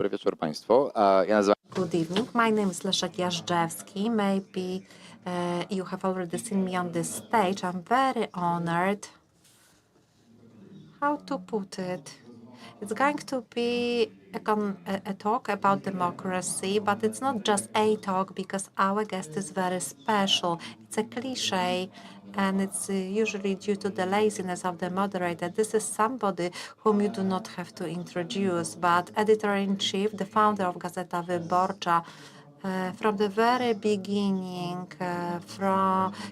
Dobry wieczór Państwu. Ja nazywam Good evening. My name is Leszek Jażdżewski. Maybe you have already seen me on this stage. I'm very honored. How to put it? It's going to be a talk about democracy, but it's not just a talk because our guest is very special. It's a cliche, and it's usually due to the laziness of the moderator. This is somebody whom you do not have to introduce, but editor-in-chief, the founder of Gazeta Wyborcza, from the very beginning,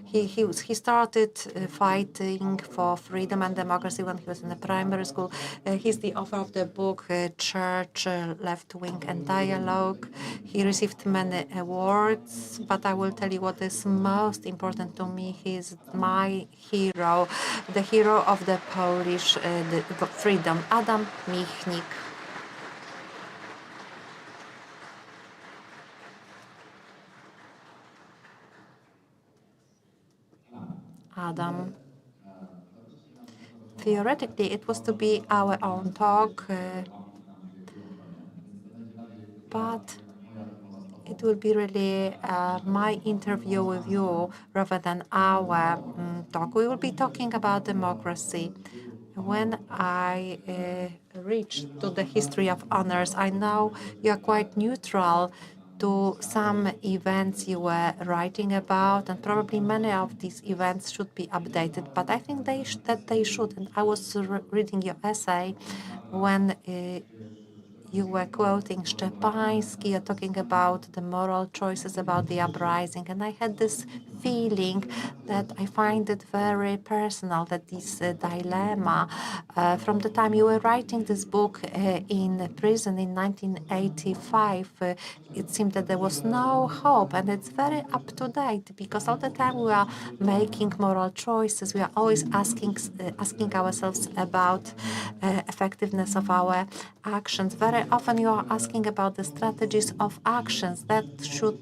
he started fighting for freedom and democracy when he was in the primary school. He's the author of the book Church, Left Wing and Dialogue. He received many awards, but I will tell you what is most important to me. He's my hero, the hero of the Polish freedom, Adam Michnik. Adam. Theoretically, it was to be our own talk, but it will be really my interview with you rather than our talk. We will be talking about democracy. When I reach to the history of honors, I know you are quite neutral to some events you were writing about, and probably many of these events should be updated. But I think that they should. And I was reading your essay when you were quoting Szczepański, talking about the moral choices about the uprising, and I had this feeling that I find it very personal, that this dilemma, from the time you were writing this book in prison in 1985, it seemed that there was no hope, and it's very up to date because all the time we are making moral choices. We are always asking ourselves about effectiveness of our actions. Very often you are asking about the strategies of actions that should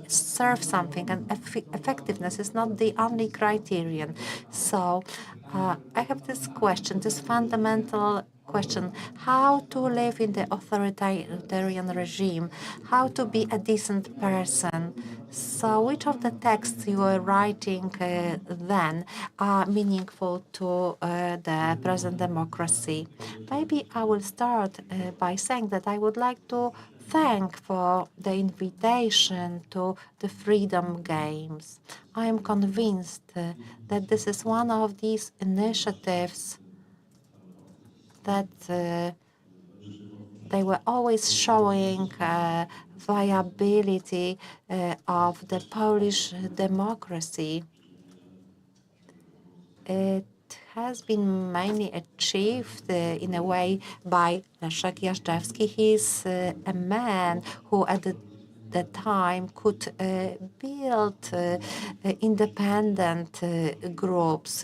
serve something, and effectiveness is not the only criterion. So I have this question, this fundamental question: how to live in the authoritarian regime, how to be a decent person. So which of the texts you were writing then are meaningful to the present democracy? Maybe I will start by saying that I would like to thank for the invitation to the Freedom Games. I am convinced that this is one of these initiatives that they were always showing viability of the Polish democracy. It has been mainly achieved in a way by Leszek Jażdżewski. He's a man who at the time could build independent groups.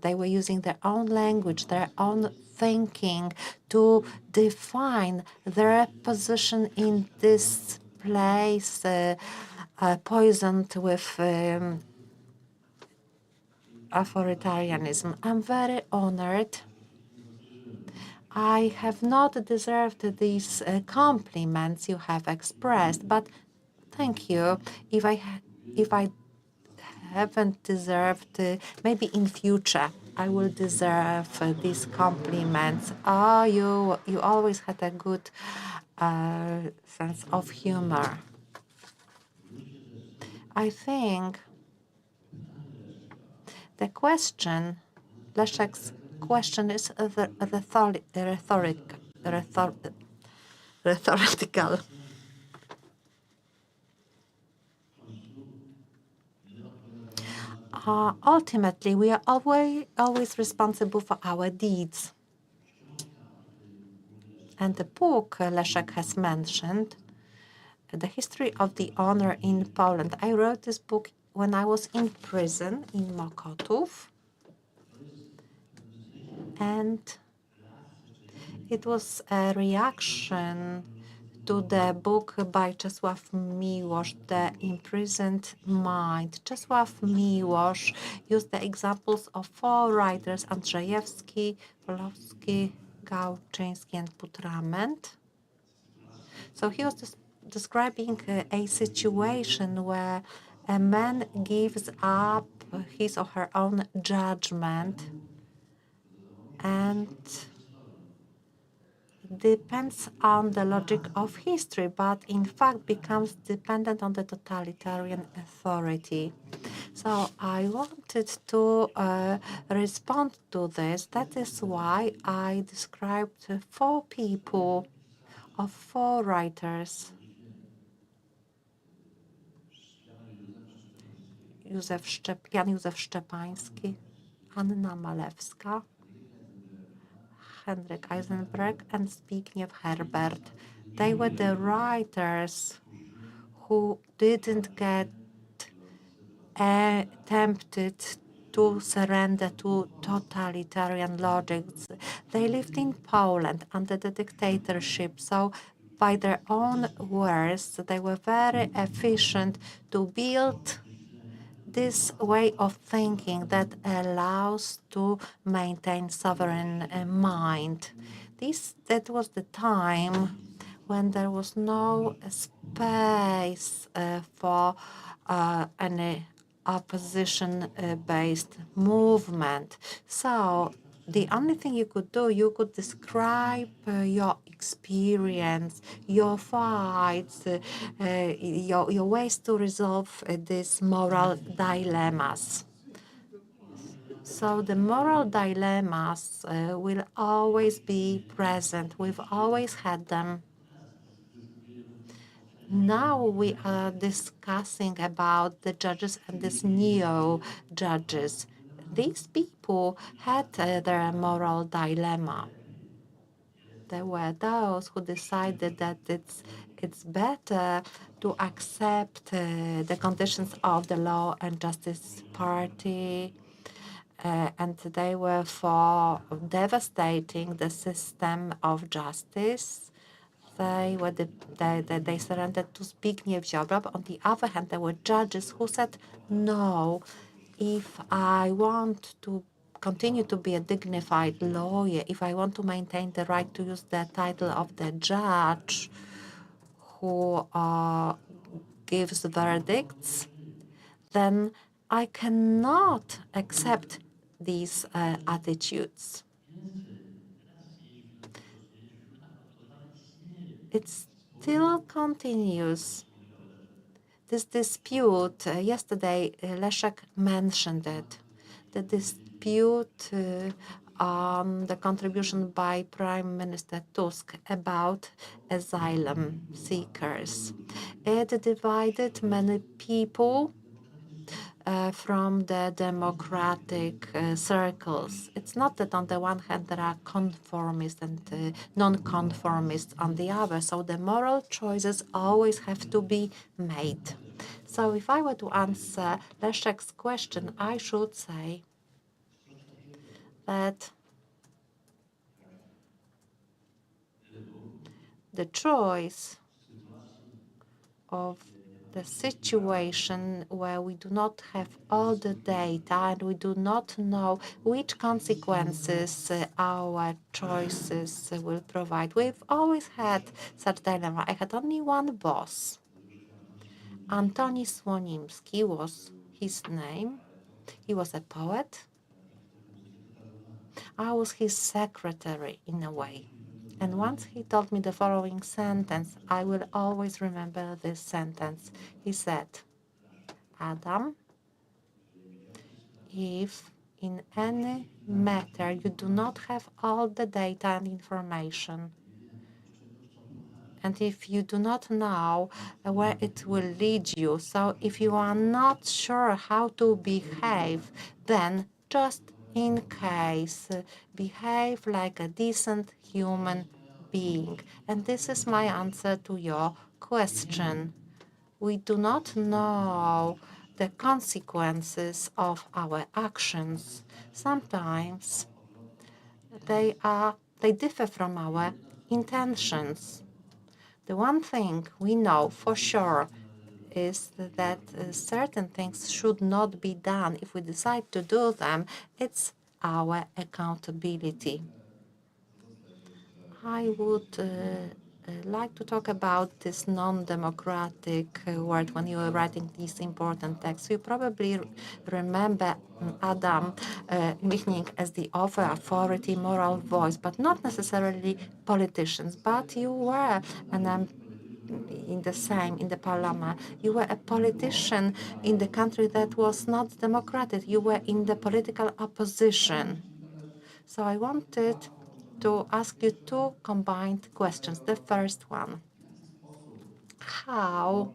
They were using their own language, their own thinking to define their position in this place poisoned with authoritarianism. I'm very honored. I have not deserved these compliments you have expressed, but thank you. If I haven't deserved, maybe in future I will deserve these compliments. Oh, you always had a good sense of humor. I think the question, Leszek's question, is rhetorical. Ultimately, we are always responsible for our deeds. And the book Leszek has mentioned, The History of the Honor in Poland. I wrote this book when I was in prison in Mokotów. And it was a reaction to the book by Czesław Miłosz, The Imprisoned Mind. Czesław Miłosz used the examples of four writers: Jażdżewski, Polowski, Gałczyński and Putrament. So he was describing a situation where a man gives up his or her own judgment and depends on the logic of history, but in fact becomes dependent on the totalitarian authority. So I wanted to respond to this. That is why I described 4 people of 4 writers. Jan Józef Szczepański, Anna Malewska, Henryk Eisenberg, and Zbigniew Herbert. They were the writers who didn't get tempted to surrender to totalitarian logics. They lived in Poland under the dictatorship, so by their own words, they were very efficient to build this way of thinking that allows to maintain sovereign mind. That was the time when there was no space for any opposition-based movement. So the only thing you could do, you could describe your experience, your fights, your ways to resolve these moral dilemmas. So the moral dilemmas will always be present. We've always had them. Now we are discussing about the judges and these neo-judges. These people had their moral dilemma. There were those who decided that it's better to accept the conditions of the Law and Justice Party, and they were for devastating the system of justice. They surrendered to Zbigniew Ziobro. But on the other hand, there were judges who said, no, if I want to continue to be a dignified lawyer, if I want to maintain the right to use the title of the judge who gives verdicts, then I cannot accept these attitudes. It still continues. This dispute, yesterday Leszek mentioned it, the dispute on the contribution by Prime Minister Tusk about asylum seekers. It divided many people from the democratic circles. It's not that on the one hand there are conformists and non-conformists on the other, so the moral choices always have to be made. So if I were to answer Leszek's question, I should say that the choice of the situation where we do not have all the data and we do not know which consequences our choices will provide. We've always had such dilemma. I had only one boss. Antoni Słonimski was his name. He was a poet. I was his secretary in a way. And once he told me the following sentence, I will always remember this sentence. He said, Adam, if in any matter you do not have all the data and information, and if you do not know where it will lead you, so if you are not sure how to behave, then just in case, behave like a decent human being. And this is my answer to your question. We do not know the consequences of our actions. Sometimes they differ from our intentions. The one thing we know for sure is that certain things should not be done. If we decide to do them, it's our accountability. I would like to talk about this non-democratic word when you were writing these important texts. You probably remember Adam Michnik as the author, authority, moral voice, but not necessarily politicians. But you were, and I'm in the parliament. You were a politician in the country that was not democratic. You were in the political opposition. So I wanted to ask you two combined questions. The first one, how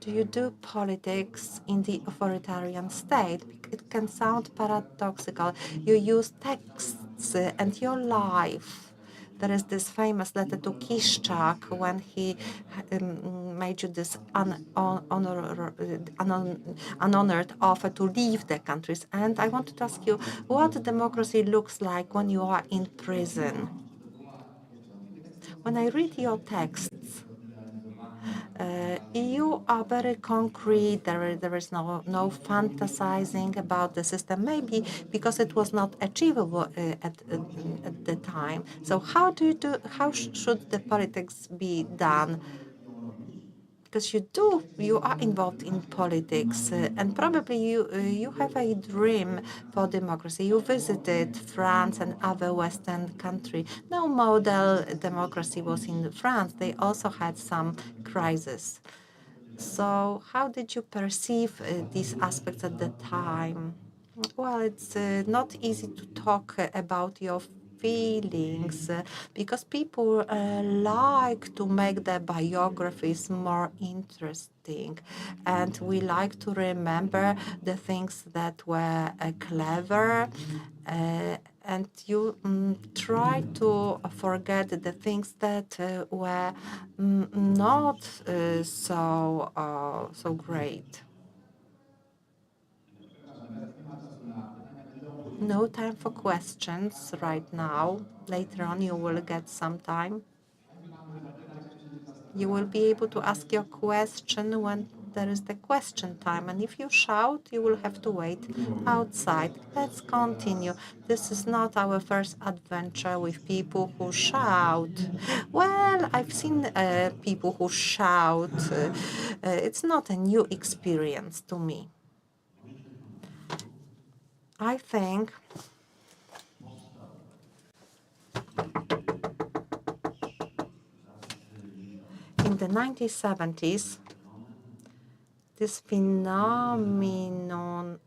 do you do politics in the authoritarian state? It can sound paradoxical. You use texts and your life. There is this famous letter to Kiszczak when he made you this unhonored offer to leave the countries. And I wanted to ask you what democracy looks like when you are in prison. When I read your texts, you are very concrete. There is no fantasizing about the system, maybe because it was not achievable at the time. So how should the politics be done? Because you are involved in politics, and probably you have a dream for democracy. You visited France and other Western countries. No model democracy was in France. They also had some crises. So how did you perceive these aspects at the time? Well, it's not easy to talk about your feelings because people like to make their biographies more interesting, and we like to remember the things that were clever, and you try to forget the things that were not so great. No time for questions right now. Later on, you will get some time. You will be able to ask your question when there is the question time. And if you shout, you will have to wait outside. Let's continue. This is not our first adventure with people who shout. Well, I've seen people who shout. It's not a new experience to me. I think in the 1970s, this phenomenon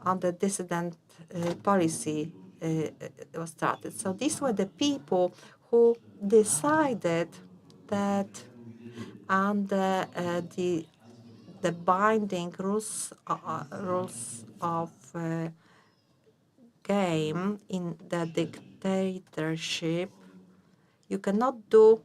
on the dissident policy was started. So these were the people who decided that under the binding rules of game in the dictatorship, you cannot do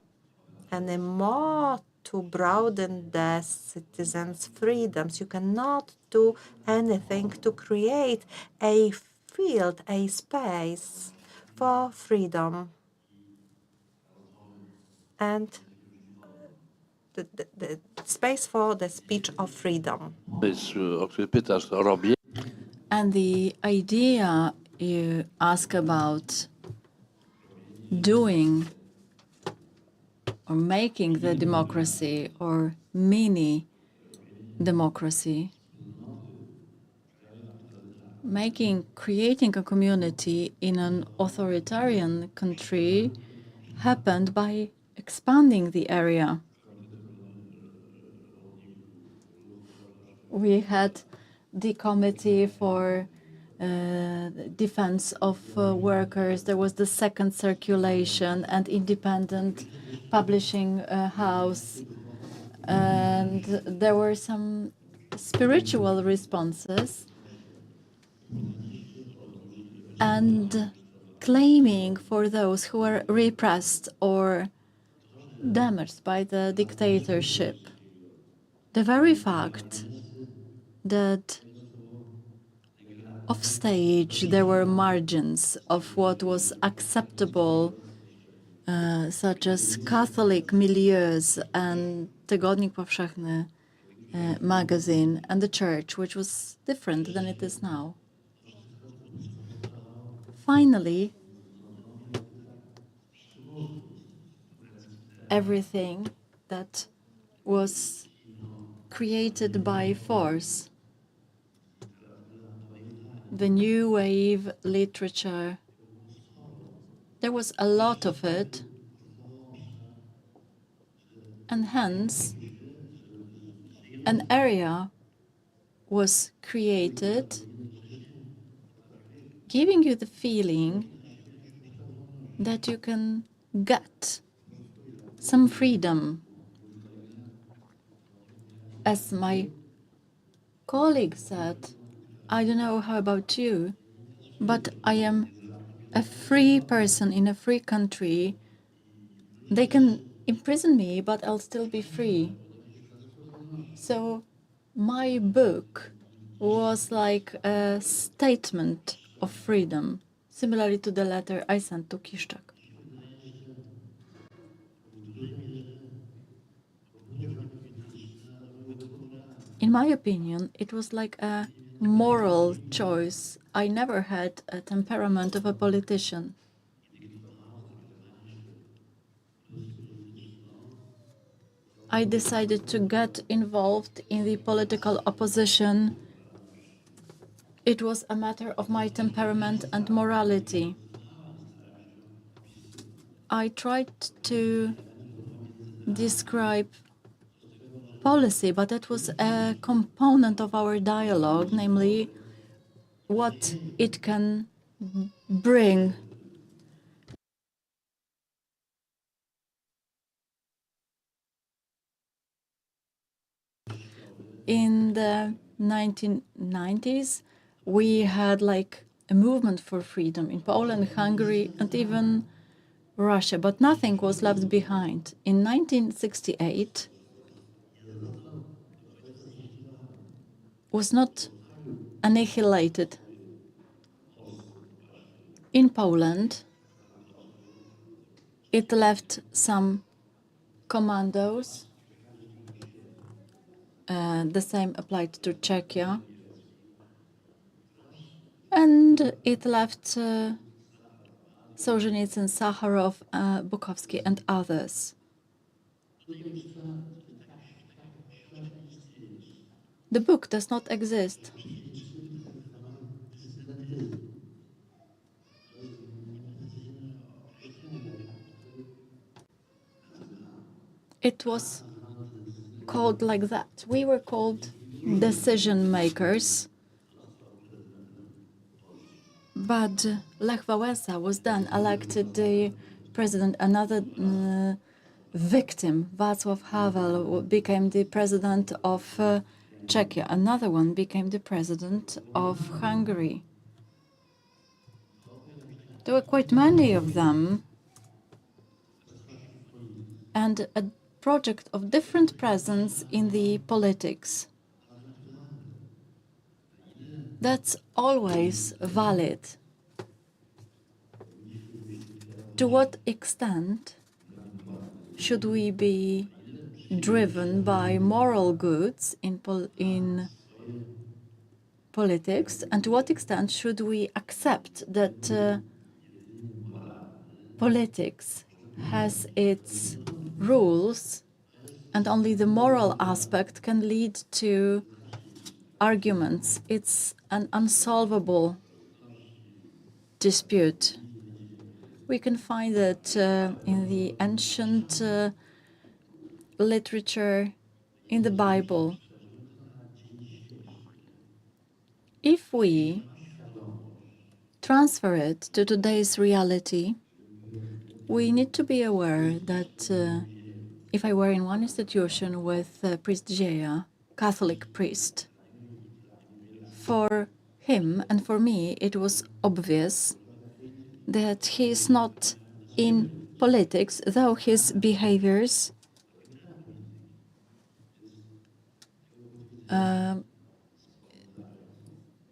anymore to broaden the citizens' freedoms. You cannot do anything to create a field, a space for freedom. And the space for the speech of freedom. And the idea you ask about doing or making the democracy or mini democracy, creating a community in an authoritarian country happened by expanding the area. We had the Committee for Defense of Workers. There was the second circulation and independent publishing house. And there were some spiritual responses and claiming for those who were repressed or damaged by the dictatorship. The very fact that off stage there were margins of what was acceptable, such as Catholic milieus and Tygodnik Powszechny magazine, and the church, which was different than it is now. Finally, everything that was created by force. The new wave literature, there was a lot of it, and hence an area was created giving you the feeling that you can get some freedom. As my colleague said, I don't know how about you, but I am a free person in a free country. They can imprison me, but I'll still be free. So my book was like a statement of freedom, similarly to the letter I sent to Kiszczak. In my opinion, it was like a moral choice. I never had a temperament of a politician. I decided to get involved in the political opposition. It was a matter of my temperament and morality. I tried to describe policy, but that was a component of our dialogue, namely what it can bring. In the 1990s, we had like a movement for freedom in Poland, Hungary, and even Russia, but nothing was left behind. In 1968, was not annihilated. In Poland, it left some commandos. The same applied to Czechia. And it left Solzhenitsyn, Sakharov, Bukowski, and others. The book does not exist. It was called like that. We were called decision makers. But Lech Wałęsa was then elected the president. Another victim, Václav Havel, became the president of Czechia. Another one became the president of Hungary. There were quite many of them, and a project of different presence in the politics. That's always valid. To what extent should we be driven by moral goods in politics, and to what extent should we accept that politics has its rules and only the moral aspect can lead to arguments? It's an unsolvable dispute. We can find it in the ancient literature, in the Bible. If we transfer it to today's reality, we need to be aware that if I were in one institution with priest Dzieja, Catholic priest, for him and for me it was obvious that he is not in politics, though his behaviors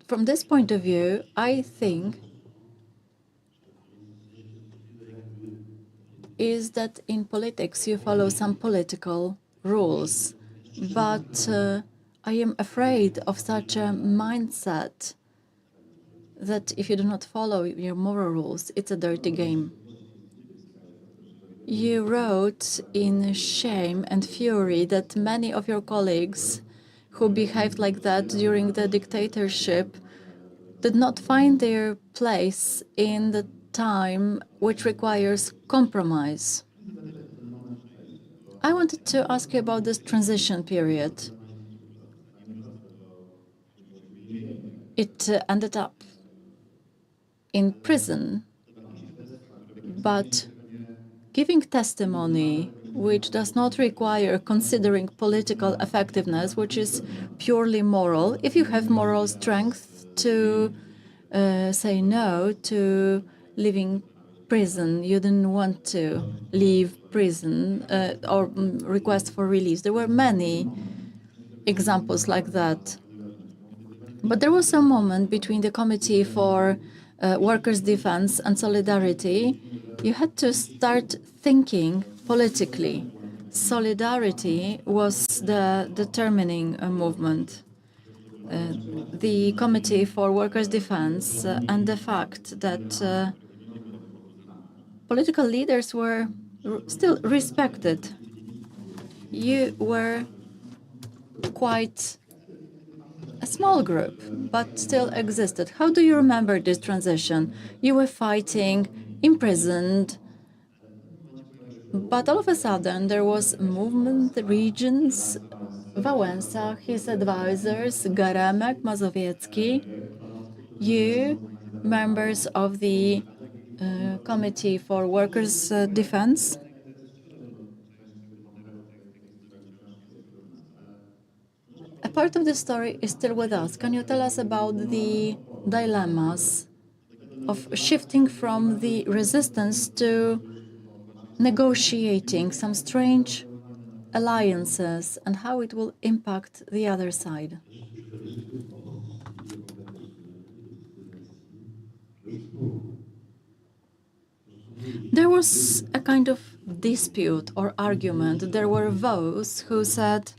from this point of view, I think, is that in politics you follow some political rules. But I am afraid of such a mindset that if you do not follow your moral rules, it's a dirty game. You wrote in shame and fury that many of your colleagues who behaved like that during the dictatorship did not find their place in the time which requires compromise. I wanted to ask you about this transition period. It ended up in prison, but giving testimony which does not require considering political effectiveness, which is purely moral, if you have moral strength to say no to leaving prison, you didn't want to leave prison or request for release. There were many examples like that. But there was a moment between the Committee for Workers' Defense and Solidarity. You had to start thinking politically. Solidarity was the determining movement. The Committee for Workers' Defense and the fact that political leaders were still respected. You were quite a small group, but still existed. How do you remember this transition? You were fighting, imprisoned, but all of a sudden there was movement, regions, Wałęsa, his advisors, Garemek, Mazowiecki, you, members of the Committee for Workers' Defense. A part of the story is still with us. Can you tell us about the dilemmas of shifting from the resistance to negotiating some strange alliances and how it will impact the other side? There was a kind of dispute or argument. There were those who said,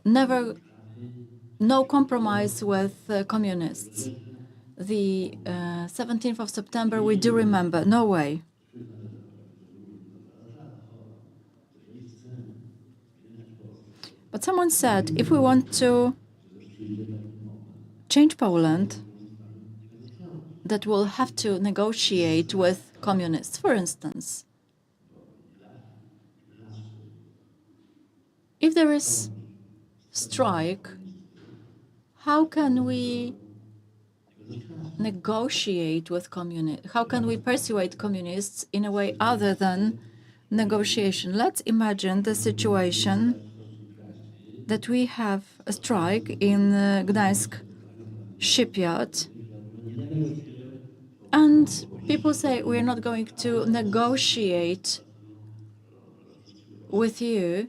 never, no compromise with communists. The 17th of September, we do remember, no way. But someone said, if we want to change Poland, that we'll have to negotiate with communists, for instance. If there is strike, how can we negotiate with communists? How can we persuade communists in a way other than negotiation? Let's imagine the situation that we have a strike in Gdańsk shipyard, and people say, we're not going to negotiate with you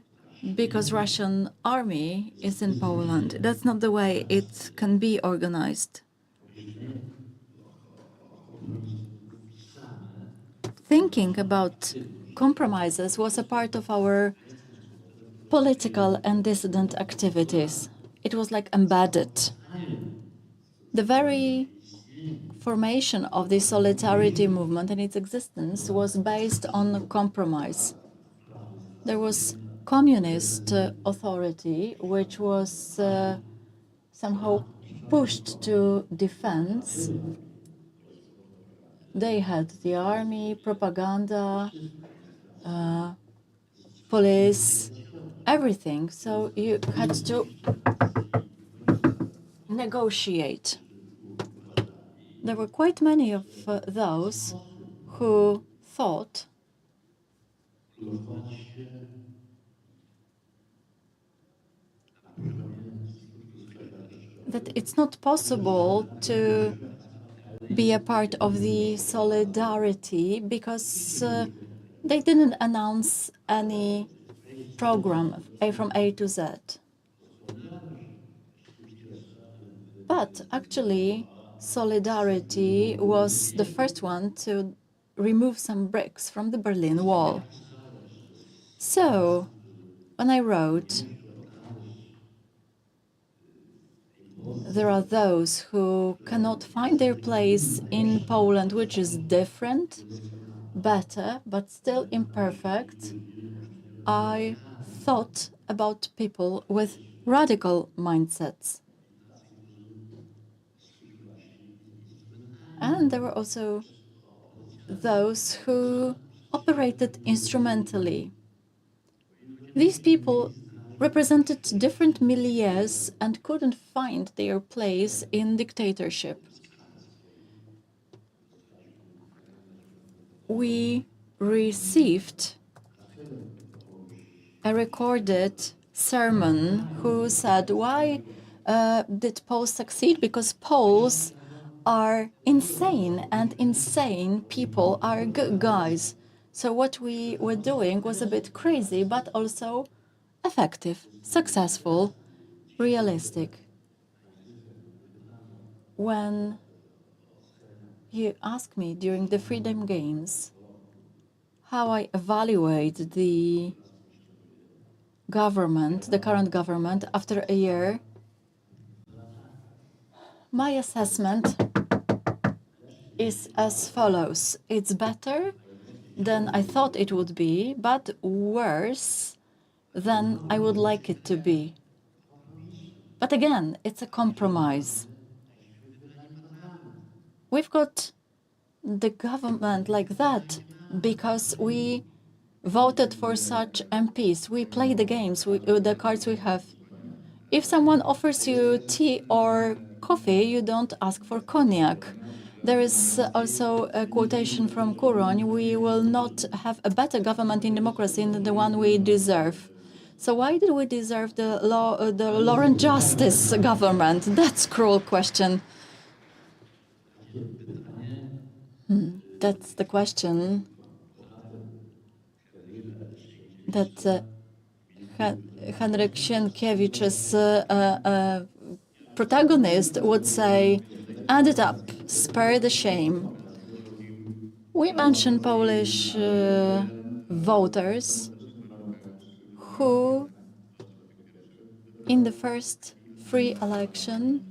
because Russian army is in Poland. That's not the way it can be organized. Thinking about compromises was a part of our political and dissident activities. It was like embedded. The very formation of the solidarity movement and its existence was based on compromise. There was communist authority, which was somehow pushed to defense. They had the army, propaganda, police, everything. So you had to negotiate. There were quite many of those who thought that it's not possible to be a part of the solidarity because they didn't announce any program from A to Z. But actually, solidarity was the first one to remove some bricks from the Berlin Wall. So, when I wrote, there are those who cannot find their place in Poland, which is different better, but still imperfect, I thought about people with radical mindsets. And there were also those who operated instrumentally. These people represented different milieus and couldn't find their place in dictatorship. We received a recorded sermon who said, why did Poles succeed? Because Poles are insane, and insane people are good guys. So what we were doing was a bit crazy, but also effective, successful, realistic. When you ask me during the Freedom Games how I evaluate the government, the current government, after a year, my assessment is as follows. It's better than I thought it would be, but worse than I would like it to be. But again, it's a compromise. We've got the government like that because we voted for such MPs. We play the games, the cards we have. If someone offers you tea or coffee, you don't ask for cognac. There is also a quotation from Kuroń: we will not have a better government in democracy than the one we deserve. So why did we deserve the Law and Justice government? That's a cruel question. That's the question that Henryk Sienkiewicz's protagonist would say, add it up, spare the shame. We mentioned Polish voters who, in the first free election,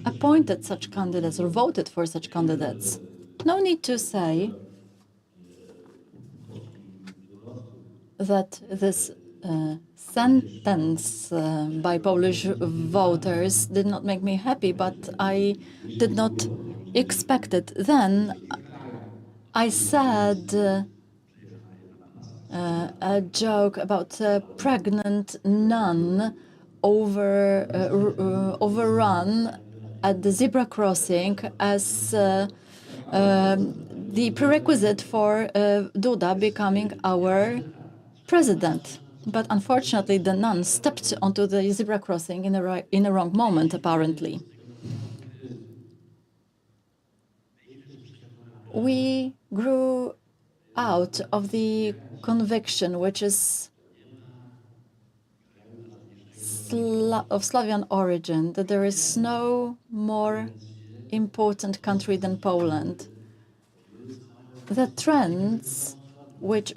appointed such candidates or voted for such candidates. No need to say that this sentence by Polish voters did not make me happy, but I did not expect it. Then I said a joke about a pregnant nun overrun at the zebra crossing as the prerequisite for Duda becoming our president. But unfortunately, the nun stepped onto the zebra crossing in a wrong moment, apparently. We grew out of the conviction, which is of Slavian origin, that there is no more important country than Poland. The trends which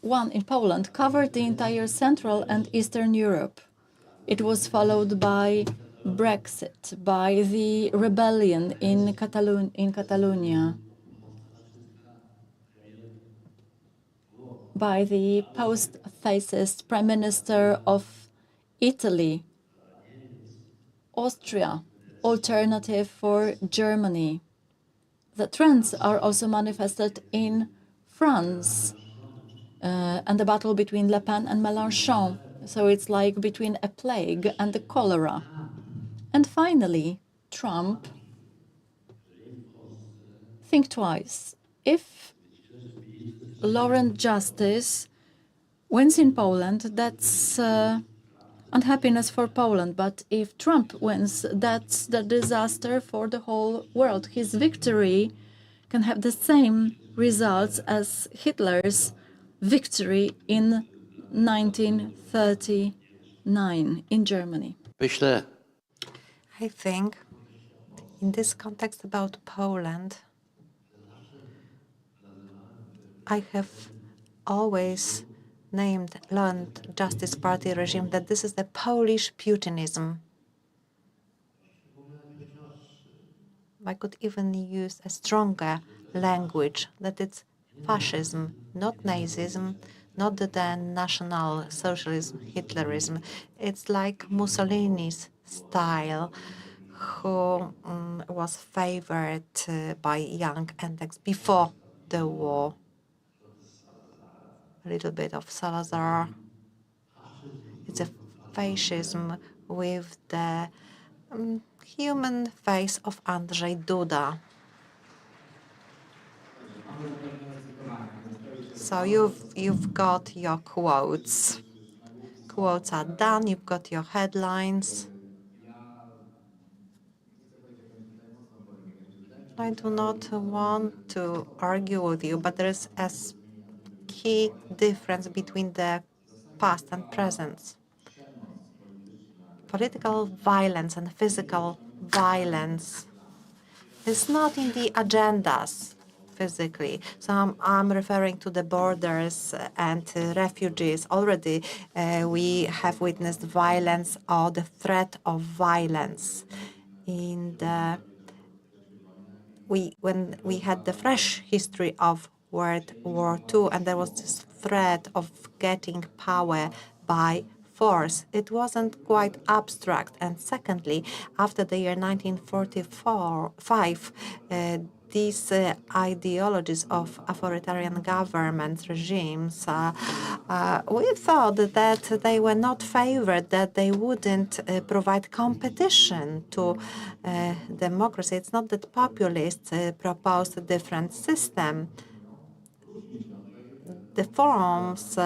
one in Poland covered the entire Central and Eastern Europe. It was followed by Brexit, by the rebellion in Catalonia, by the post-fascist Prime Minister of Italy, Austria, alternative for Germany. The trends are also manifested in France and the battle between Le Pen and Mélenchon. So it's like between a plague and the cholera. And finally, Trump. Think twice. If Law and Justice wins in Poland, that's unhappiness for Poland. But if Trump wins, that's the disaster for the whole world. His victory can have the same results as Hitler's victory in 1939 in Germany. I think in this context about Poland, I have always named Law and Justice Party regime that this is the Polish Putinism. I could even use a stronger language, that it's fascism, not Nazism, not the National Socialism, Hitlerism. It's like Mussolini's style, who was favored by young intellects before the war. A little bit of Salazar. It's a fascism with the human face of Andrzej Duda. So you've got your quotes. Quotes are done. You've got your headlines. I do not want to argue with you, but there is a key difference between the past and present. Political violence and physical violence is not in the agendas physically. So I'm referring to the borders and refugees. Already we have witnessed violence or the threat of violence in the when we had the fresh history of World War II, and there was this threat of getting power by force. It wasn't quite abstract. And secondly, after the year 1945, these ideologies of authoritarian government regimes, we thought that they were not favored, that they wouldn't provide competition to democracy. It's not that populists proposed a different system. The forms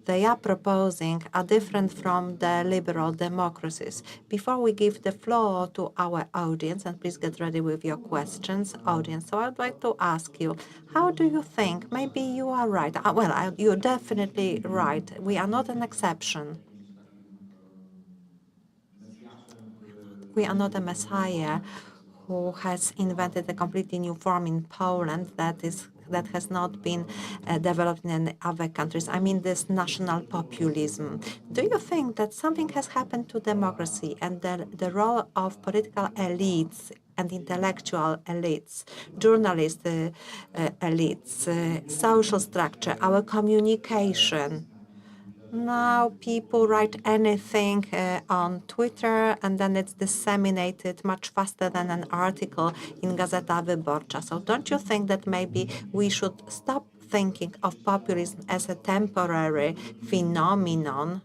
they are proposing are different from the liberal democracies. Before we give the floor to our audience, and please get ready with your questions, audience. So I'd like to ask you, how do you think? Maybe you are right. You're definitely right. We are not an exception. We are not a messiah who has invented a completely new form in Poland that has not been developed in any other countries. I mean this national populism. Do you think that something has happened to democracy and the role of political elites and intellectual elites, journalist elites, social structure, our communication? Now people write anything on Twitter, and then it's disseminated much faster than an article in Gazeta Wyborcza. So don't you think that maybe we should stop thinking of populism as a temporary phenomenon,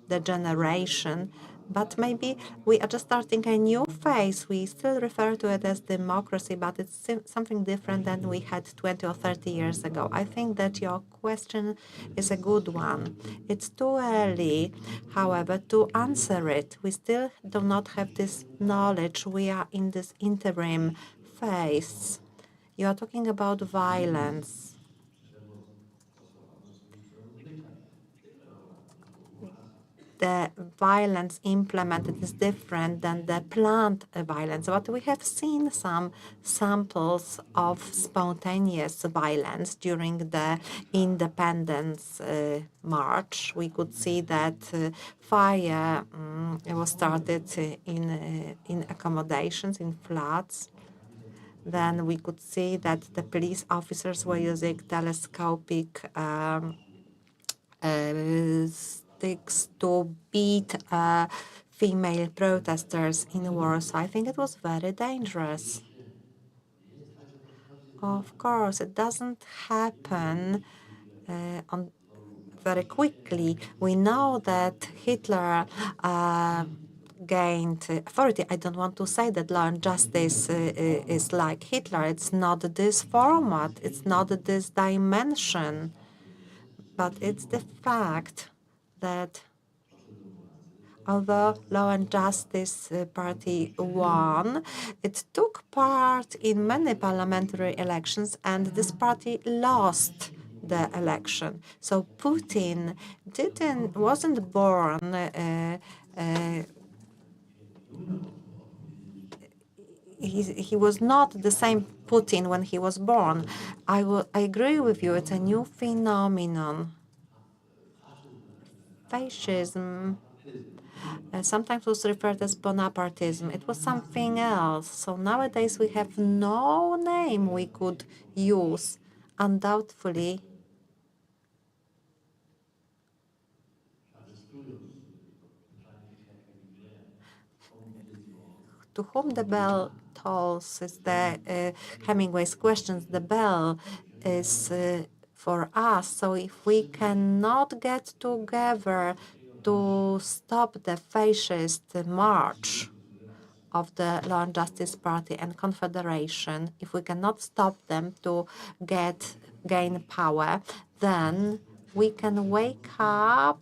the generation, but maybe we are just starting a new phase. We still refer to it as democracy, but it's something different than we had 20 or 30 years ago. I think that your question is a good one. It's too early, however, to answer it. We still do not have this knowledge. We are in this interim phase. You are talking about violence. The violence implemented is different than the planned violence. But we have seen some samples of spontaneous violence during the Independence March. We could see that fire was started in accommodations, in flats. Then we could see that the police officers were using telescopic sticks to beat female protesters in Warsaw. I think it was very dangerous. Of course, it doesn't happen very quickly. We know that Hitler gained authority. I don't want to say that Law and Justice is like Hitler. It's not this format. It's not this dimension. But it's the fact that although Law and Justice Party won, it took part in many parliamentary elections, and this party lost the election. So Putin wasn't born he was not the same Putin when he was born. I agree with you. It's a new phenomenon. Fascism sometimes was referred as Bonapartism. It was something else. So nowadays we have no name we could use undoubtedly to whom the bell tolls is the Hemingway's questions. The bell is for us. So if we cannot get together to stop the fascist march of the Law and Justice Party and Confederation, if we cannot stop them to gain power, then we can wake up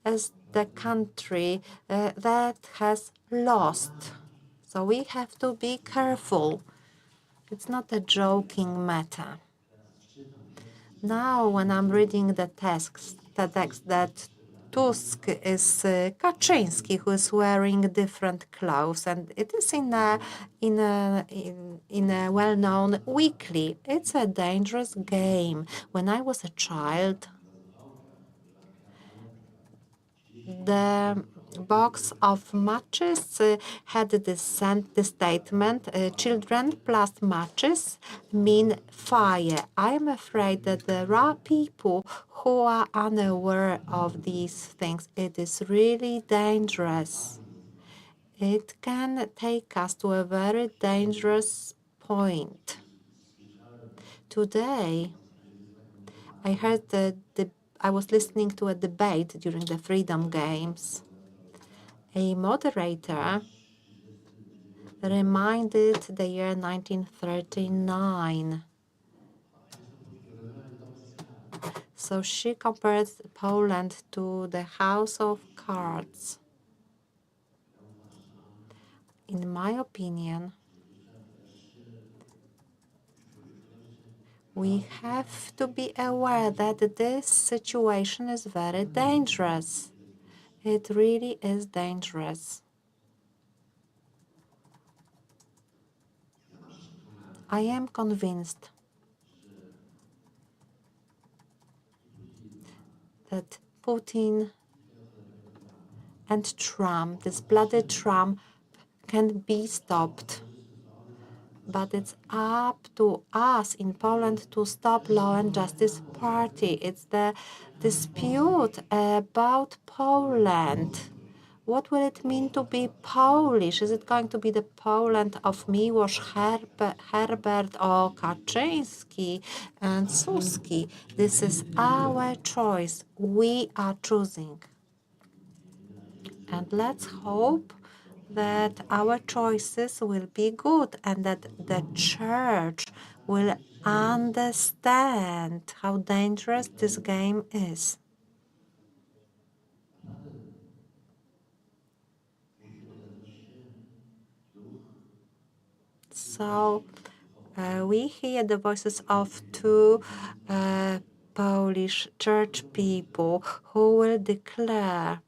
as the country that has lost. So we have to be careful. It's not a joking matter. Now, when I'm reading the text that Tusk is Kaczynski, who is wearing different clothes, and it is in a well-known weekly. It's a dangerous game. When I was a child, the box of matches had this statement, children plus matches mean fire. I am afraid that there are people who are unaware of these things. It is really dangerous. It can take us to a very dangerous point. Today, I heard I was listening to a debate during the Freedom Games. A moderator reminded the year 1939. So she compared Poland to the House of Cards. In my opinion, we have to be aware that this situation is very dangerous. It really is dangerous. I am convinced that Putin and Trump, this bloody Trump, can be stopped. But it's up to us in Poland to stop Law and Justice Party. It's the dispute about Poland. What will it mean to be Polish? Is it going to be the Poland of Miłosz, Herbert, or Kaczyński and Suski? This is our choice. We are choosing. And let's hope that our choices will be good and that the church will understand how dangerous this game is. So we hear the voices of two Polish church people who will declare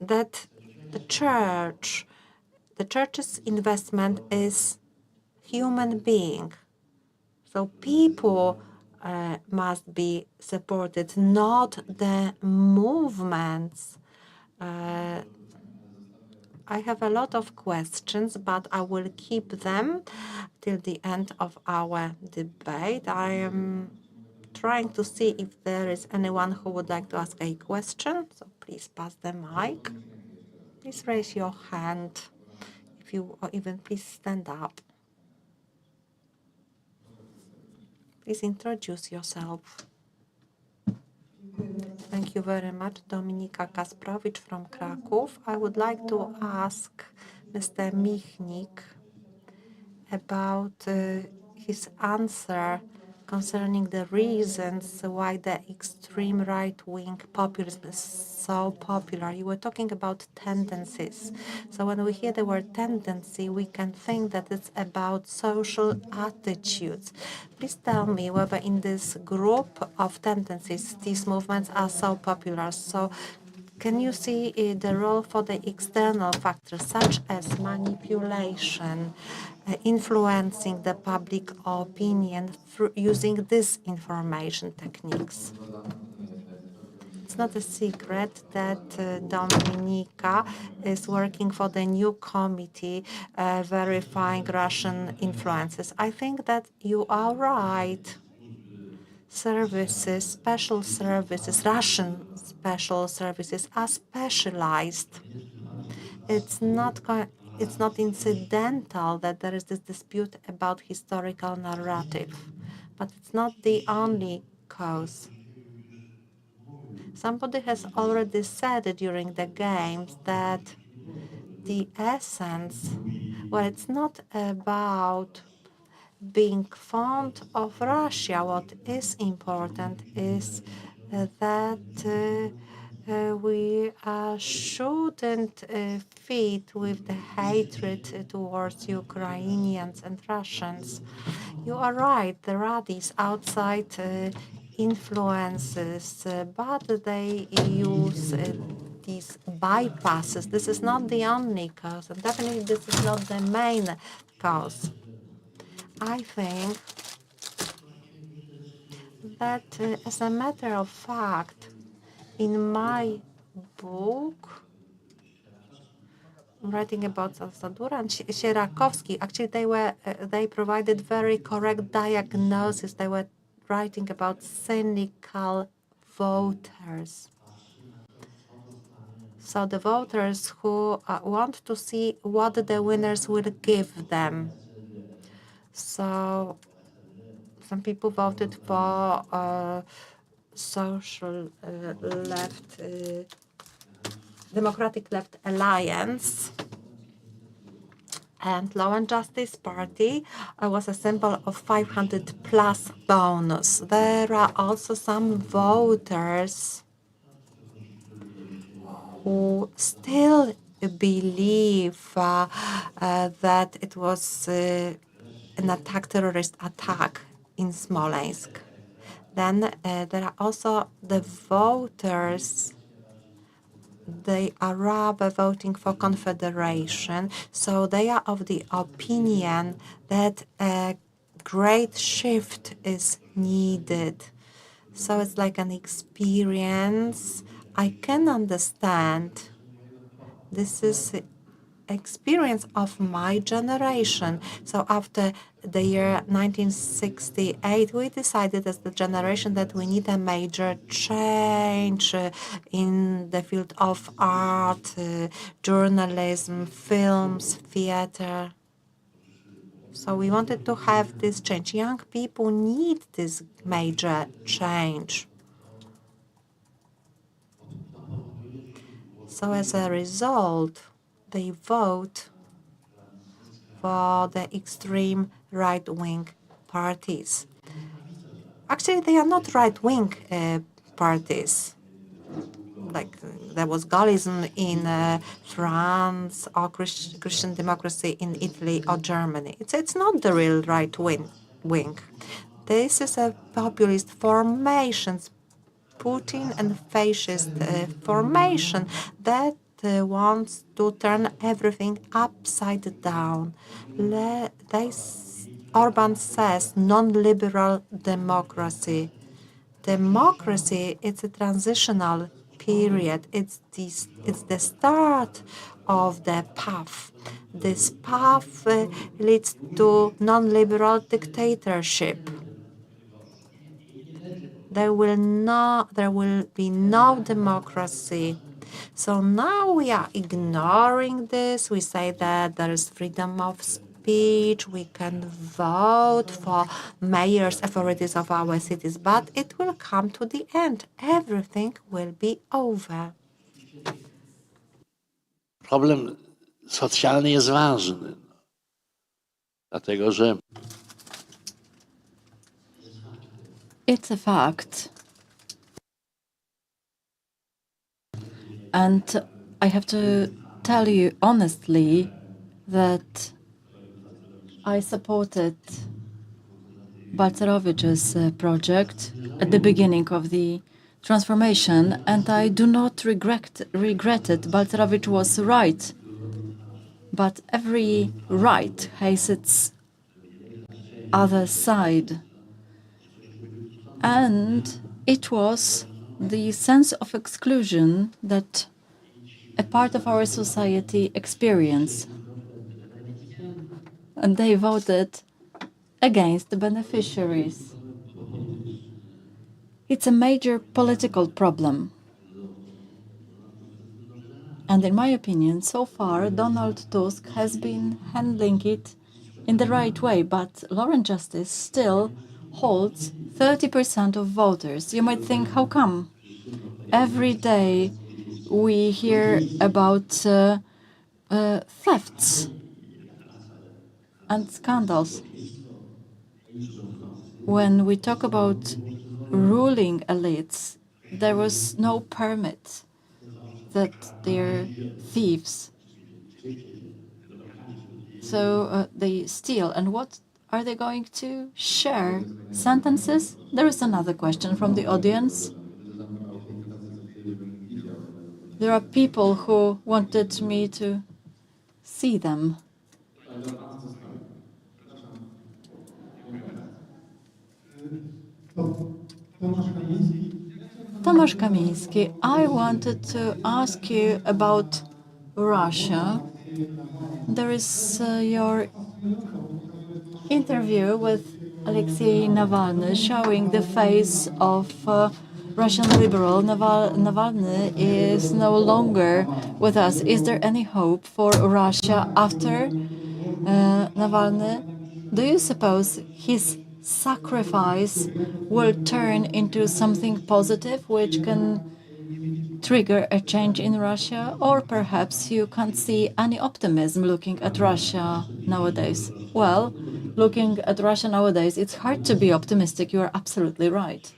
that the church's investment is human being. So people must be supported, not the movements. I have a lot of questions, but I will keep them till the end of our debate. I am trying to see if there is anyone who would like to ask a question. So please pass the mic. Please raise your hand if you, or even please stand up. Please introduce yourself. Thank you very much, Dominika Kasprowicz from Kraków. I would like to ask Mr. Michnik about his answer concerning the reasons why the extreme right-wing populism is so popular. You were talking about tendencies. So when we hear the word tendency, we can think that it's about social attitudes. Please tell me whether in this group of tendencies, these movements are so popular. So can you see the role for the external factors, such as manipulation, influencing the public opinion through using disinformation techniques? It's it's not a secret that Dominica is working for the new committee verifying Russian influences. I think that you are right. Services, special services, Russian special services are specialized. It's not incidental that there is this dispute about historical narrative, but it's not the only cause. Somebody has already said during the games that the essence, well, it's not about being fond of Russia. What is important is that we shouldn't feed with the hatred towards Ukrainians and Russians. You are right, there are these outside influences, but they use these bypasses. This is not the only cause, and definitely this is not the main cause. I think that, as a matter of fact, in my book, writing about Sadura and Sierakowski, actually they provided very correct diagnosis. They were writing about cynical voters. So the voters who want to see what the winners will give them. So some people voted for social left, Democratic Left Alliance, and Law and Justice Party was a symbol of 500 plus bonus. There are also some voters who still believe that it was an attack, terrorist attack in Smolensk. Then there are also the voters. They are rather voting for confederation, so they are of the opinion that a great shift is needed. So it's like an experience. I can understand. This is experience of my generation. So after the year 1968, we decided as the generation that we need a major change in the field of art, journalism, films, theater. So we wanted to have this change. Young people need this major change. So as a result, they vote for the extreme right-wing parties. Actually, they are not right-wing parties. Like there was Gaullism in France, or Christian democracy in Italy or Germany. It's not the real right-wing. This is a populist formation, Putin and fascist formation that wants to turn everything upside down. Orban says non-liberal democracy. Democracy, it's a transitional period. It's the start of the path. This path leads to non-liberal dictatorship. There will be no democracy. So now we are ignoring this. We say that there is freedom of speech. We can vote for mayors, authorities of our cities, but it will come to the end. Everything will be over. Problem socjalny jest ważny, dlatego że It's a fact. And I have to tell you honestly that I supported Balcerowicz's project at the beginning of the transformation, and I do not regret it. Balcerowicz was right. But every right has its other side. And it was the sense of exclusion that a part of our society experience. And they voted against the beneficiaries. It's a major political problem. And in my opinion, so far, Donald Tusk has been handling it in the right way, but Lauren Justice still holds 30% of voters. You might think, how come? Every day we hear about thefts and scandals. When we talk about ruling elites, there was no permit that they're thieves. So they steal. And what are they going to share? Sentences? There is another question from the audience. There are people who wanted me to see them. Tomasz Kamiński, I wanted to ask you about Russia. There is your interview with Alexei Navalny showing the face of Russian liberal. Navalny is no longer with us. Is there any hope for Russia after Navalny? Do you suppose his sacrifice will turn into something positive which can trigger a change in Russia? Or perhaps you can't see any optimism looking at Russia nowadays? Well, looking at Russia nowadays, it's hard to be optimistic. You are absolutely right.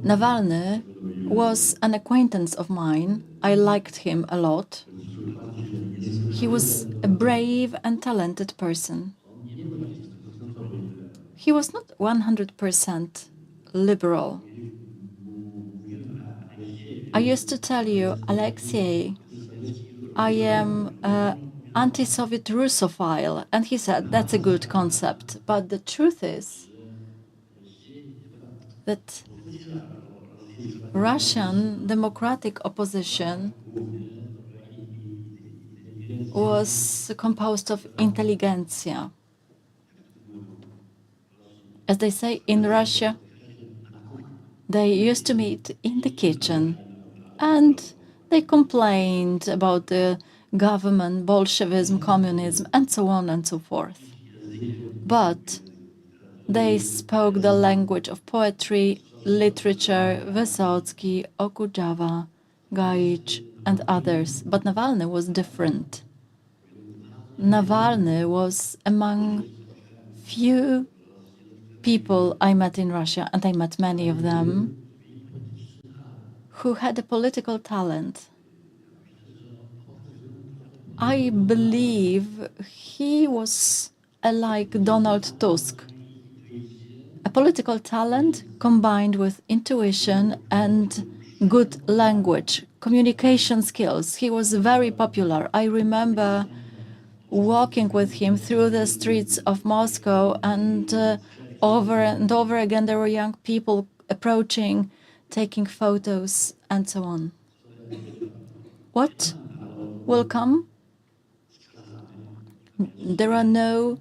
Navalny was an acquaintance of mine. I liked him a lot. He was a brave and talented person. He was not 100% liberal. I used to tell you, Alexei, I am an anti-Soviet Russophile. And he said, that's a good concept. But the truth is that Russian democratic opposition was composed of intelligentsia. As they say in Russia, they used to meet in the kitchen and they complained about the government, Bolshevism, communism, and so on and so forth. But they spoke the language of poetry, literature, Vysotsky, Okujawa, Gaich, and others. But Navalny was different. Navalny was among few people I met in Russia, and I met many of them, who had a political talent. I believe he was like Donald Tusk, a political talent combined with intuition and good language, communication skills. He was very popular. I remember walking with him through the streets of Moscow, and over again there were young people approaching, taking photos, and so on. What will come? There are no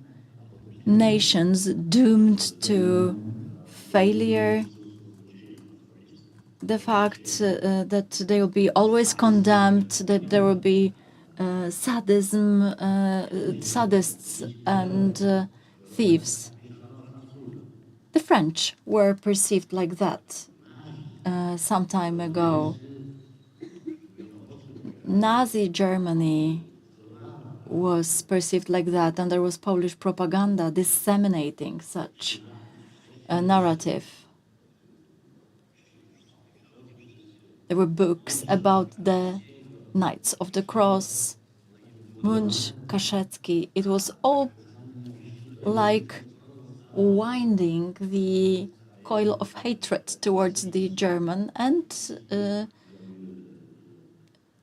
nations doomed to failure. The fact that they will be always condemned, that there will be sadism, sadists and thieves. The French were perceived like that some time ago. Nazi Germany was perceived like that, and there was Polish propaganda disseminating such a narrative. There were books about the Knights of the Cross, Munch, Kaszecki. It was all like winding the coil of hatred towards the German, and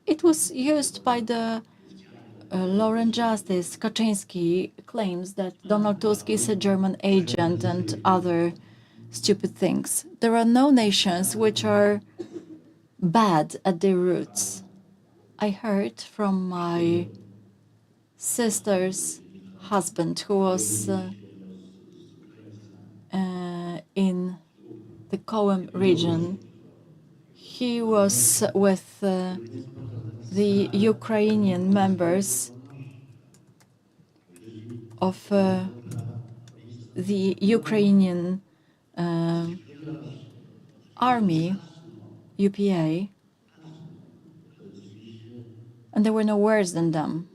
it was used by the Lauren Justice. Kaczynski claims that Donald Tusk is a German agent and other stupid things. There are no nations which are bad at their roots. I heard from my sister's husband, who was in the Kołem region. He was with the Ukrainian members of the Ukrainian army, UPA, and they were no worse than them.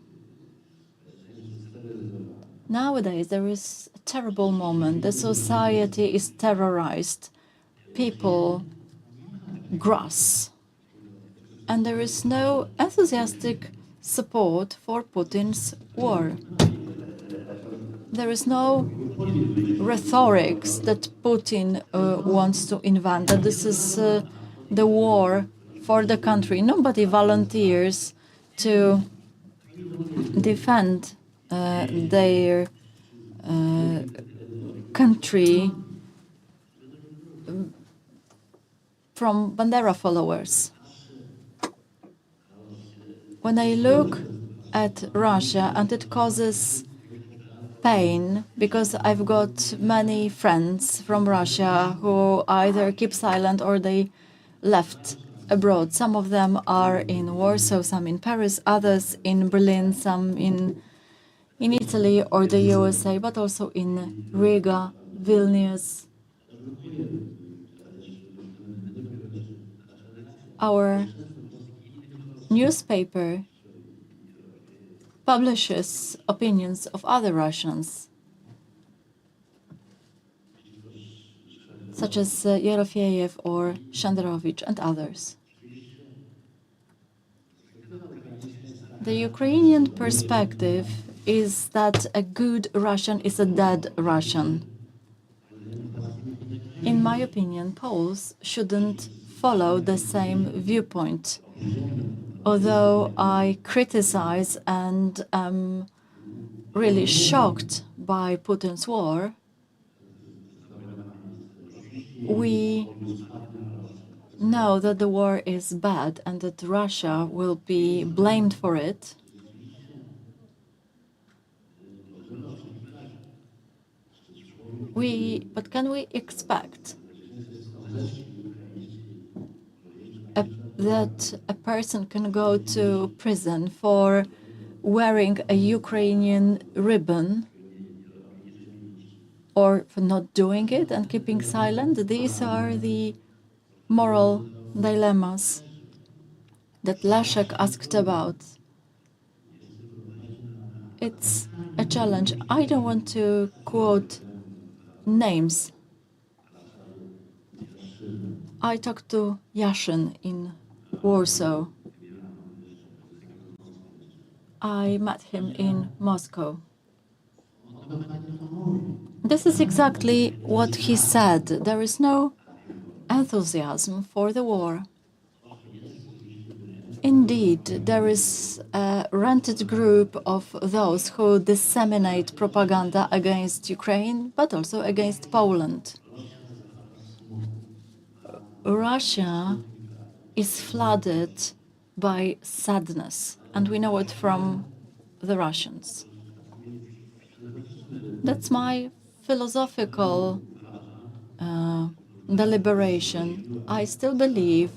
Nowadays, there is a terrible moment. The society is terrorized. People gross. And there is no enthusiastic support for Putin's war. There is no rhetorics that Putin wants to invent, that this is the war for the country. Nobody volunteers to defend their country from Bandera followers. When I look at Russia, and it causes pain because I've got many friends from Russia who either keep silent or they left abroad. Some of them are in Warsaw, some in Paris, others in Berlin, some in Italy or the USA, but also in Riga, Vilnius. Our newspaper publishes opinions of other Russians, such as Yerofeyev or Shenderovich and others. The Ukrainian perspective is that a good Russian is a dead Russian. In my opinion, Poles shouldn't follow the same viewpoint. Although I criticize and am really shocked by Putin's war, we know that the war is bad and that Russia will be blamed for it. But can we expect that a person can go to prison for wearing a Ukrainian ribbon or for not doing it and keeping silent? These are the moral dilemmas that Leszek asked about. It's a challenge. I don't want to quote names. I talked to Yashin in Warsaw. I met him in Moscow. This is exactly what he said. There is no enthusiasm for the war. Indeed, there is a rented group of those who disseminate propaganda against Ukraine, but also against Poland. Russia is flooded by sadness, and we know it from the Russians. That's my philosophical deliberation. I still believe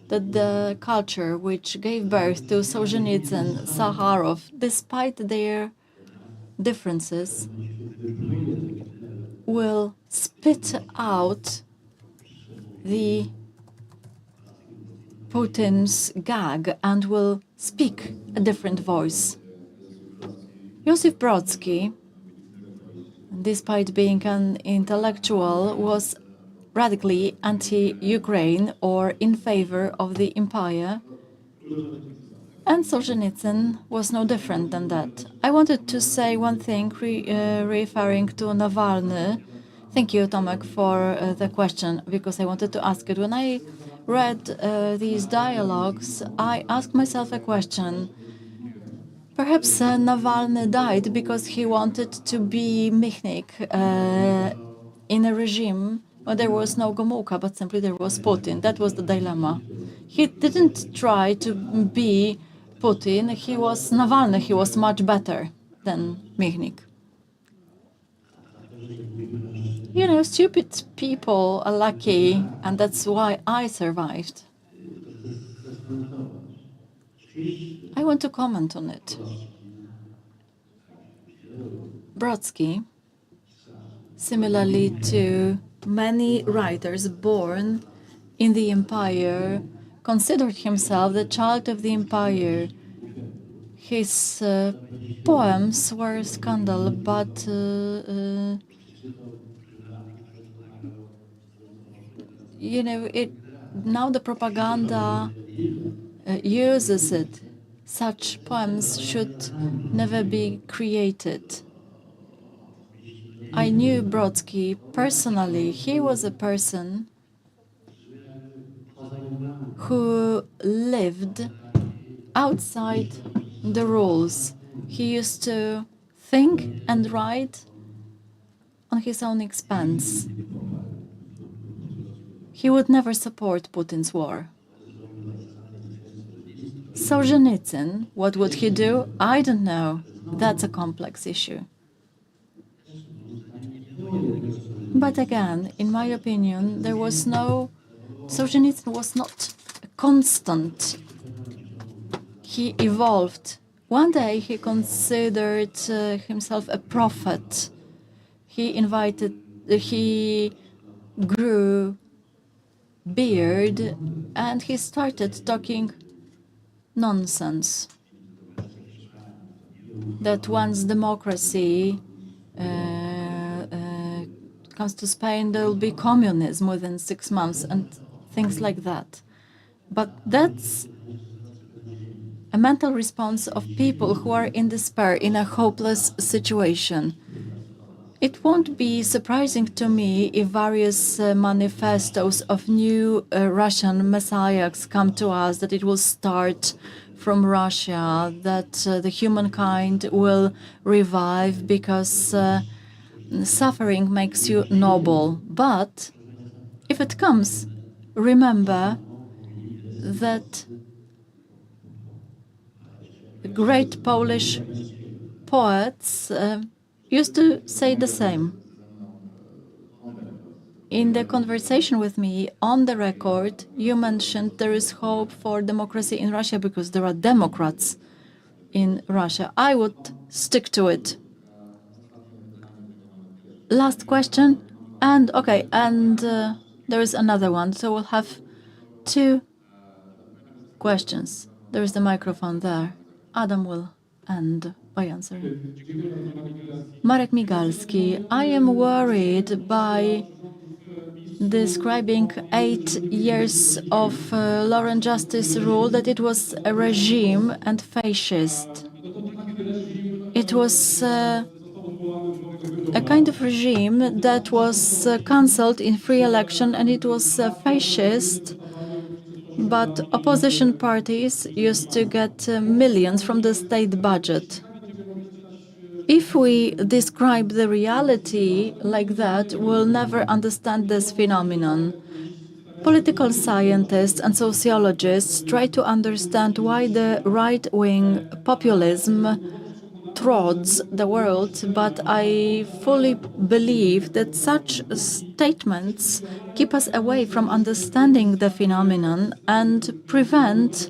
that the culture which gave birth to Solzhenitsyn, Sakharov, despite their differences, will spit out the Putin's gag and will speak a different voice. Josip Brodsky, despite being an intellectual, was radically anti-Ukraine or in favor of the empire, and Solzhenitsyn was no different than that. I wanted to say one thing referring to Navalny. Thank you, Tomek, for the question, because I wanted to ask it. When I read these dialogues, I asked myself a question. Perhaps Navalny died because he wanted to be Michnik in a regime Well, there was no Gomułka, but simply there was Putin. That was the dilemma. He didn't try to be Putin. He was Navalny. He was much better than Michnik. You know, stupid people are lucky, and that's why I survived. I want to comment on it. Brodsky, similarly to many writers born in the empire, considered himself the child of the empire. His poems were a scandal, but you know, now the propaganda uses it. Such poems should never be created. I knew Brodsky personally. He was a person who lived outside the rules. He used to think and write on his own expense. He would never support Putin's war. Solzhenitsyn, what would he do? I don't know. That's a complex issue. But again, in my opinion, Solzhenitsyn was not a constant. He evolved. One day he considered himself a prophet. He grew beard and he started talking nonsense. That once democracy comes to Spain, there will be communism within 6 months and things like that. But that's a mental response of people who are in despair, in a hopeless situation. It won't be surprising to me if various manifestos of new Russian messiahs come to us, that it will start from Russia, that the humankind will revive because suffering makes you noble. But if it comes, remember that the great Polish poets used to say the same. In the conversation with me on the record, you mentioned there is hope for democracy in Russia because there are Democrats in Russia. I would stick to it. Last question, and there is another one, so we'll have 2 questions. There is the microphone there. Adam will end by answering. Marek Migalski, I am worried by describing 8 years of Law and Justice rule that it was a regime and fascist. It was a kind of regime that was cancelled in free election, and it was fascist. But opposition parties used to get millions from the state budget. If we describe the reality like that, we'll never understand this phenomenon. Political scientists and sociologists try to understand why the right-wing populism trods the world, but I fully believe that such statements keep us away from understanding the phenomenon and prevent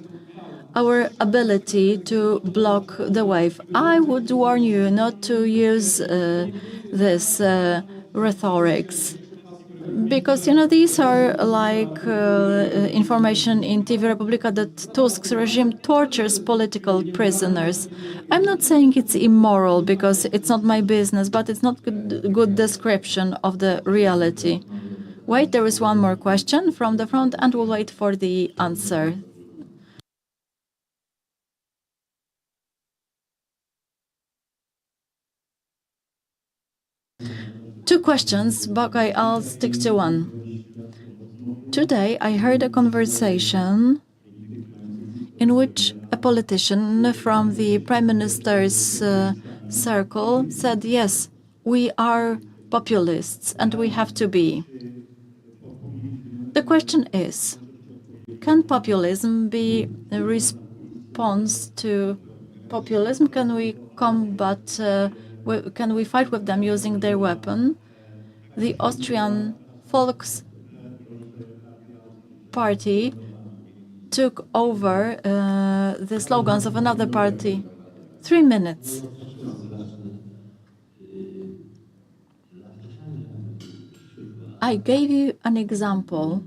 our ability to block the wave. I would warn you not to use this rhetorics, because these are like information in TV Republika that Tusk's regime tortures political prisoners. I'm not saying it's immoral because it's not my business, but it's not good description of the reality. Wait, there is one more question from the front, and we'll wait for the answer. Two questions, but I'll stick to one. Today, I heard a conversation in which a politician from the Prime Minister's circle said, yes, we are populists, and we have to be. The question is, can populism be a response to populism? Can we combat, can we fight with them using their weapon? The Austrian Volks Party took over the slogans of another party. 3 minutes. I gave you an example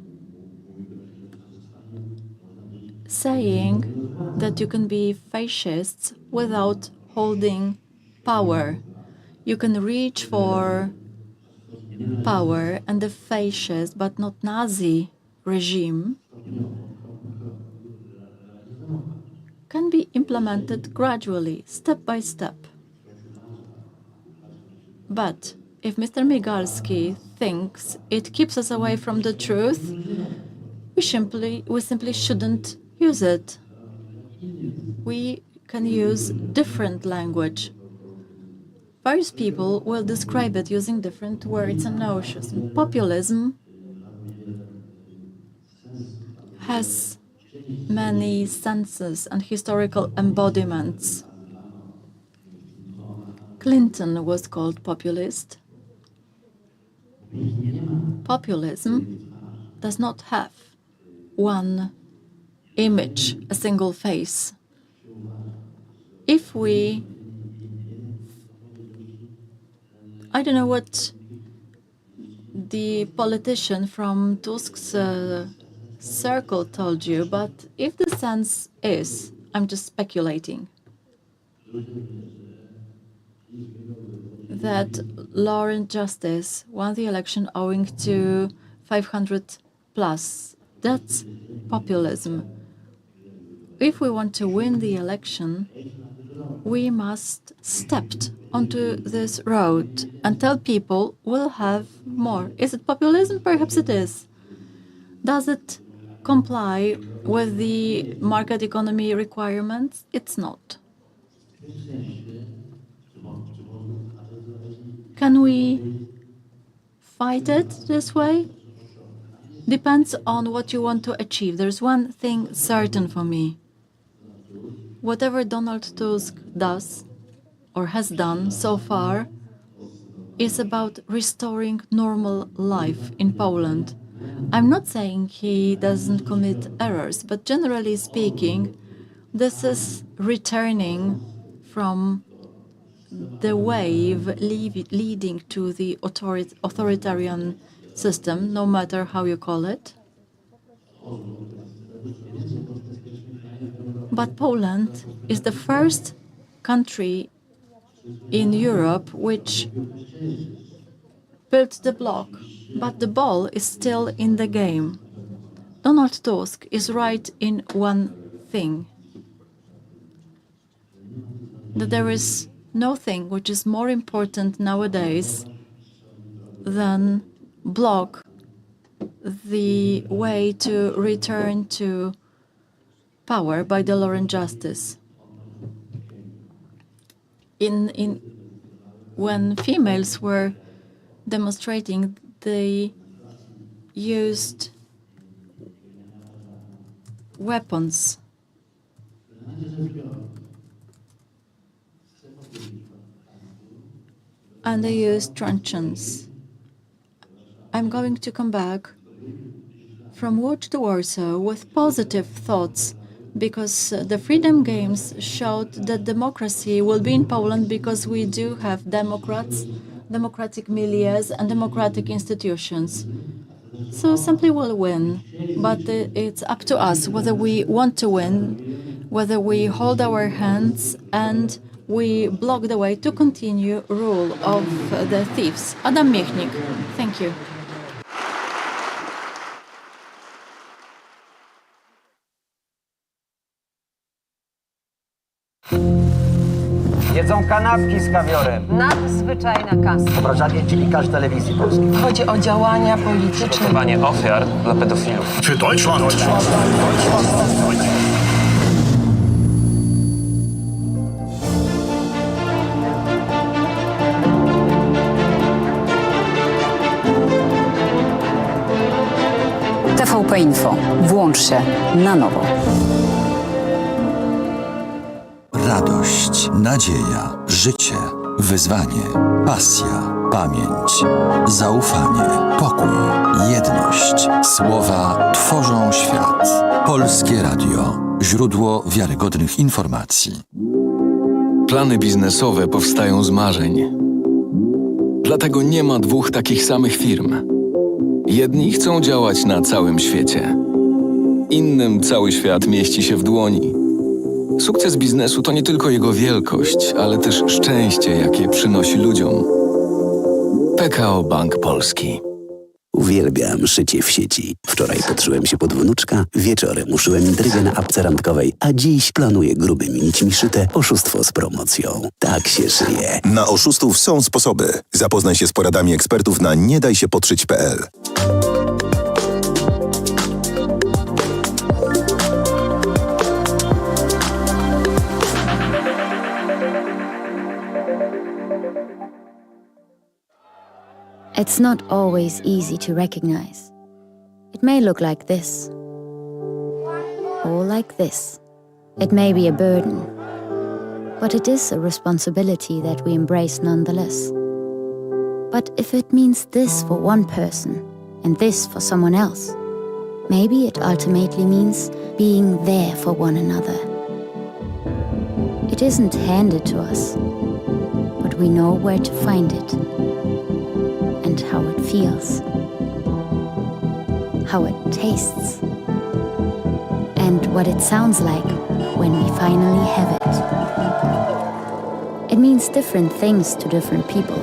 saying that you can be fascists without holding power. You can reach for power, and the fascist but not Nazi regime can be implemented gradually, step by step. But if Mr. Migalski thinks it keeps us away from the truth, we simply shouldn't use it. We can use different language. Various people will describe it using different words and notions. Populism has many senses and historical embodiments. Clinton was called populist. Populism does not have one image, a single face. If we, I don't know what the politician from Tusk's circle told you, but if the sense is, I'm just speculating, that Law and Justice won the election owing to 500 plus, that's populism. If we want to win the election, we must step onto this road and tell people we'll have more. Is it populism? Perhaps it is. Does it comply with the market economy requirements? It's not. Can we fight it this way? Depends on what you want to achieve. There's one thing certain for me. Whatever Donald Tusk does or has done so far is about restoring normal life in Poland. I'm not saying he doesn't commit errors, but generally speaking, this is returning from the wave leading to the authoritarian system, no matter how you call it. But Poland is the first country in Europe which built the bloc, but the ball is still in the game. Donald Tusk is right in one thing, that there is nothing which is more important nowadays than block the way to return to power by the law and justice. When females were demonstrating, they used weapons. And they used truncheons. I'm going to come back from Łódź to Warsaw with positive thoughts, because the Freedom Games showed that democracy will be in Poland because we do have democrats, democratic milieus, and democratic institutions. So simply we'll win, but it's up to us whether we want to win, whether we hold our hands and we block the way to continue rule of the thieves. Adam Michnik, thank you. Jedzą kanapki z kawiorem. Nadzwyczajna kasa. Obrażanie dziennikarz telewizji polskiej. Chodzi o działania polityczne. Przygotowanie ofiar dla pedofilów. Für Deutschland. Tylko info. Włącz się na nowo. Radość, nadzieja, życie, wyzwanie, pasja, pamięć, zaufanie, pokój, jedność. Słowa tworzą świat. Polskie Radio. Źródło wiarygodnych informacji. Plany biznesowe powstają z marzeń. Dlatego nie ma dwóch takich samych firm. Jedni chcą działać na całym świecie. Innym cały świat mieści się w dłoni. Sukces biznesu to nie tylko jego wielkość, ale też szczęście, jakie przynosi ludziom. PKO Bank Polski. Uwielbiam szycie w sieci. Wczoraj podszyłem się pod wnuczka, wieczorem uszyłem intrygę na apce randkowej, a dziś planuję grubymi nićmi szyte oszustwo z promocją. Tak się szyje. Na oszustów są sposoby. Zapoznaj się z poradami ekspertów na niedajsiepodszyć.pl. It's not always easy to recognize. It may look like this, or like this. It may be a burden, but it is a responsibility that we embrace nonetheless. But if it means this for one person and this for someone else, maybe it ultimately means being there for one another. It isn't handed to us, but we know where to find it. And how it feels, how it tastes, and what it sounds like when we finally have it. It means different things to different people,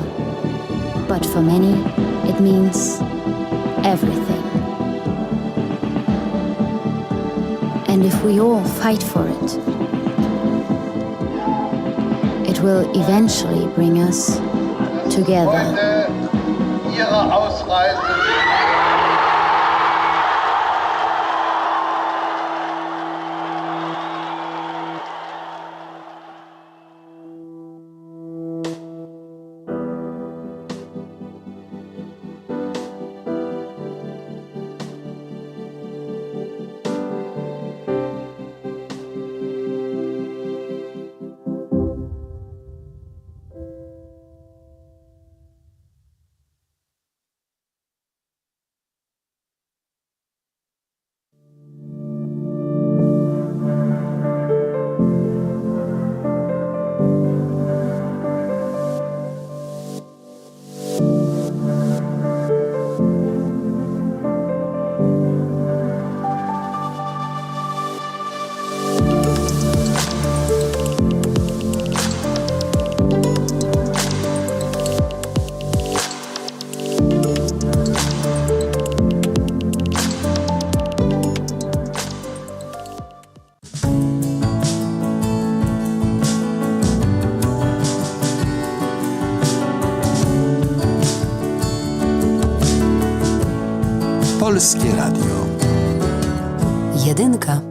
but for many, it means everything. And if we all fight for it, it will eventually bring us together. Ihre Ausreise. Polskie Radio. Jedynka.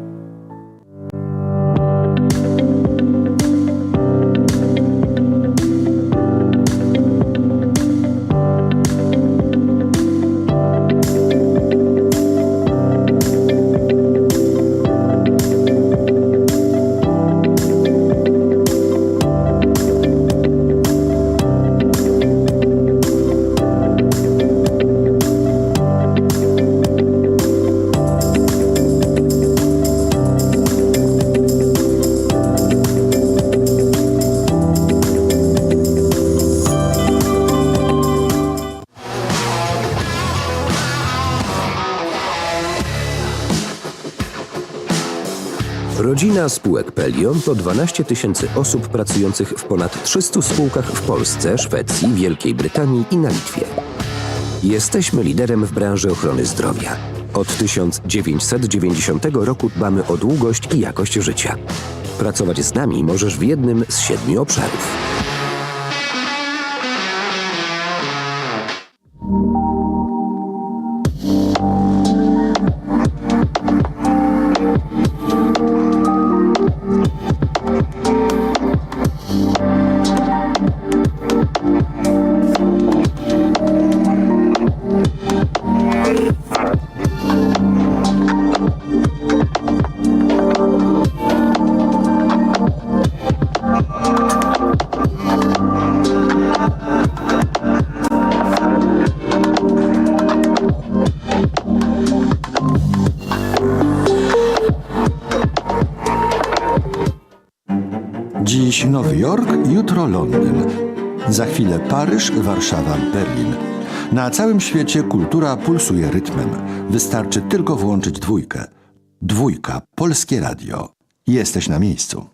Rodzina spółek Pelion to 12 tysięcy osób pracujących w ponad 300 spółkach w Polsce, Szwecji, Wielkiej Brytanii i na Litwie. Jesteśmy liderem w branży ochrony zdrowia. Od 1990 roku dbamy o długość i jakość życia. Pracować z nami możesz w jednym z 7 obszarów. Dziś Nowy Jork, jutro Londyn. Za chwilę Paryż, Warszawa, Berlin. Na całym świecie kultura pulsuje rytmem. Wystarczy tylko włączyć dwójkę. Dwójka, Polskie Radio. Jesteś na miejscu.